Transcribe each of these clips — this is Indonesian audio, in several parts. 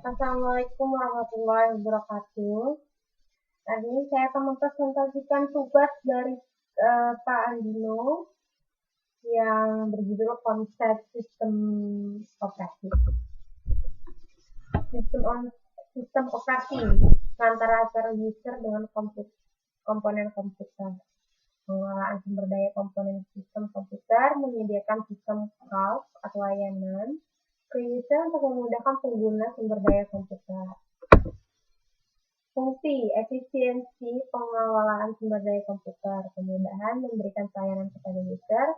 Assalamualaikum warahmatullahi wabarakatuh. Hari ini saya akan mempresentasikan tugas dari Pak Andino yang berjudul konsep sistem operasi. Sistem operasi antara user dengan komponen komputer. Pengelolaan sumber daya komponen sistem komputer menyediakan sistem cloud atau layanan ke user untuk memudahkan pengguna sumber daya komputer. Fungsi efisiensi pengelolaan sumber daya komputer, kemudahan memberikan pelayanan kepada user,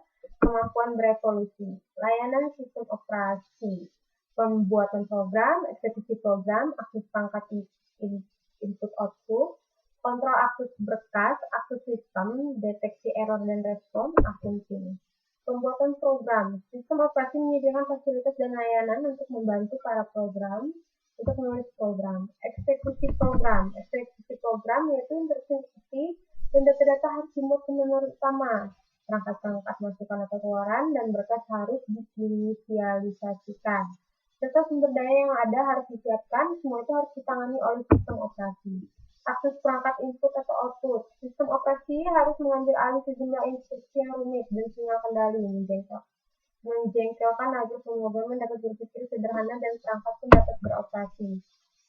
kemampuan berevolusi, layanan sistem operasi, pembuatan program, eksekusi program, akses perangkat input output, kontrol akses berkas, akses sistem, deteksi error dan respon, akunting. Pembuatan program. Sistem operasi menyediakan fasilitas dan layanan untuk membantu para program untuk menulis program. Eksekusi program. Eksekusi program yaitu intersubstitusi dan data-data harus dimuat ke memori utama. Perangkat-perangkat masukan atau keluaran dan berkas harus diinisialisasikan. Data sumber daya yang ada harus disiapkan, semua itu harus ditangani oleh sistem operasi. Akses perangkat input atau output. Sistem operasi harus mengambil alih sejumlah instruksi yang rumit dan sinyal kendali menjengkelkan agar pemrograman dapat berpikir sederhana dan perangkat pun dapat beroperasi.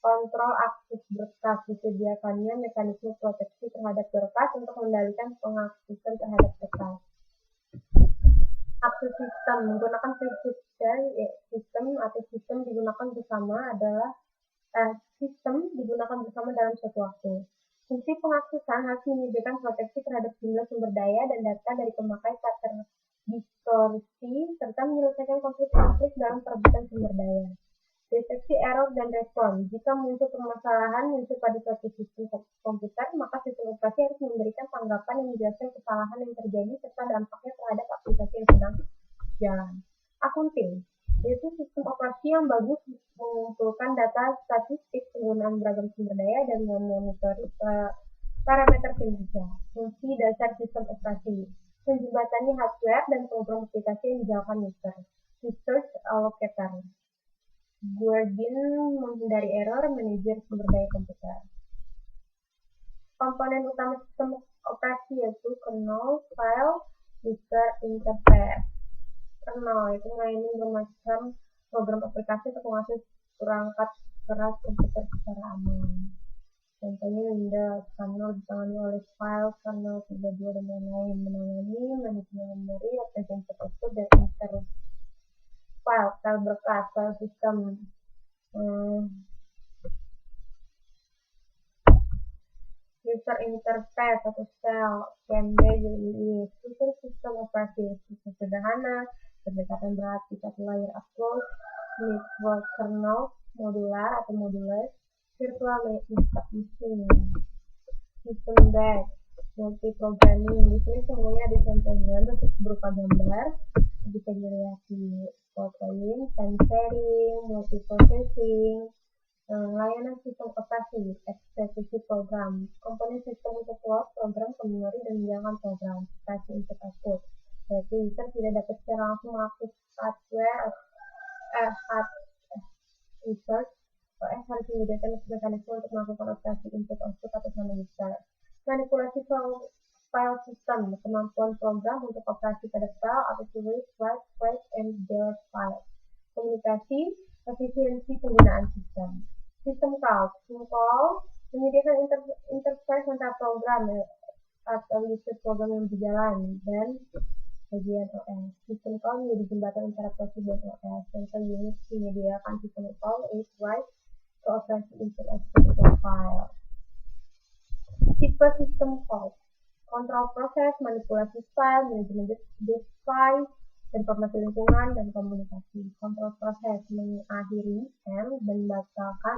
Kontrol akses berkas. Disediakannya mekanisme proteksi terhadap berkas untuk mengendalikan pengaksesan terhadap berkas. Akses sistem. Menggunakan sistem atau sistem digunakan bersama adalah sistem digunakan bersama dalam suatu waktu. Fungsi pengaksesan harus menyediakan proteksi terhadap jumlah sumber daya dan data dari pemakai tak terdistorsi, serta menyelesaikan konflik-konflik dalam perebutan sumber daya. Deteksi error dan respon. Jika muncul permasalahan pada suatu sistem komputer, maka sistem operasi harus memberikan tanggapan yang menjelaskan kesalahan yang terjadi serta dampaknya terhadap aplikasi yang sedang jalan. Akunting yaitu sistem operasi yang bagus mengumpulkan data statistik penggunaan beragam sumber daya dan memonitori parameter kinerja. Fungsi dasar sistem operasi. Menjembatani hardware dan program aplikasi yang dijalankan user. Resource allocator. Guardian menghindari error, manajer sumber daya komputer. Komponen utama sistem operasi yaitu kernel, file, user interface. Kernel itu melayani bermacam program aplikasi untuk mengakses perangkat keras komputer secara aman. Contohnya Windows, kernel ditangani oleh file, kernel 32 dan lain-lain, menangani manajemen memori, input output dan file berkas, file sistem. User interface atau cell, CMD, user sistem operasi sederhana, pendekatan berarti satu layer approach, network kernel, modular atau modular, virtual machine, system bed, multi-programming. Di sini semuanya ada contohnya berupa gambar, bisa dilihat fotoin, time sharing, multi-processing. Layanan sistem operasi, eksekusi program, komponen sistem untuk load program ke memori dan menjalankan program, operasi input output, yaitu user tidak dapat secara langsung mengakses hardware user, OS harus menyediakan mekanisme untuk melakukan operasi input output atas nama user. Manipulasi file system, kemampuan program untuk operasi pada file atau tulis, write, and delete file. Komunikasi, efisiensi penggunaan sistem. Sistem cloud, menyediakan interface antara program atau user program yang berjalan dan bagian OS. Sistem cloud menjadi jembatan antara proses dan OS. Contoh Unix menyediakan sistem cloud, write ke operasi input output untuk file. Tipe sistem cloud, kontrol proses, manipulasi file, manajemen device, informasi lingkungan, dan komunikasi. Kontrol proses, mengakhiri, dan membatalkan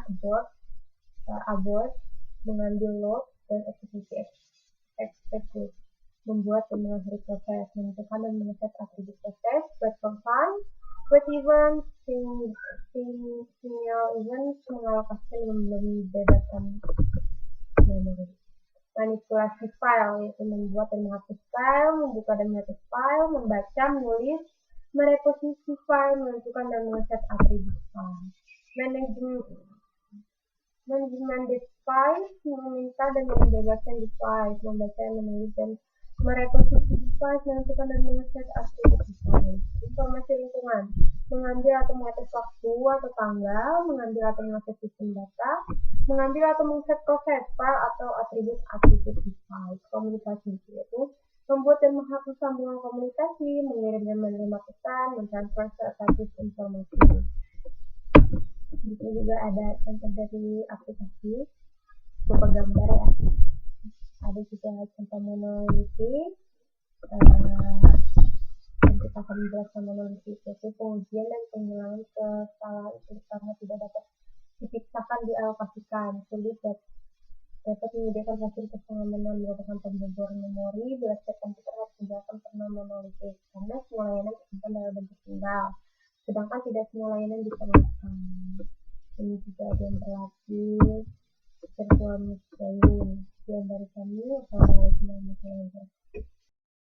abort, mengambil load, dan eksekusi. Membuat dan mengakhiri proses, menentukan dan mengeset atribut proses, wait confine, wait event, sinyal event, mengalokasikan dan membedakan memori. Manipulasi file, yaitu membuat dan menghapus file, membuka dan menghapus file, membaca, menulis, mereposisi file, menentukan dan mengeset atribut file. Dengan device meminta dan membebaskan device, membaca dan menulis dan mereposisi device, menentukan dan mengecek atribut device. Informasi lingkungan, mengambil atau mengatur waktu atau tanggal, mengambil atau mengakses sistem data, mengambil atau mengset proses file atau atribut device. Komunikasi yaitu membuat dan menghapus sambungan komunikasi, mengirim dan menerima pesan, mentransfer status informasi. Di sini juga ada contoh dari aplikasi berupa gambar ya. Ada juga contoh monolitik. Dan kita akan menjelaskan monolitik yaitu pengujian dan penghilangan kesalahan karena tidak dapat dipisahkan dialokasikan, sulit dapat menyediakan fasilitas pengamanan merupakan pembobor memori bila setiap komputer harus menjalankan kernel monolitik karena semua layanan tersimpan dalam bentuk tunggal, sedangkan tidak semua layanan diperlukan. Ini juga ada yang berlatih virtual machine. Sekian dari kami. Assalamualaikum warahmatullahi wabarakatuh.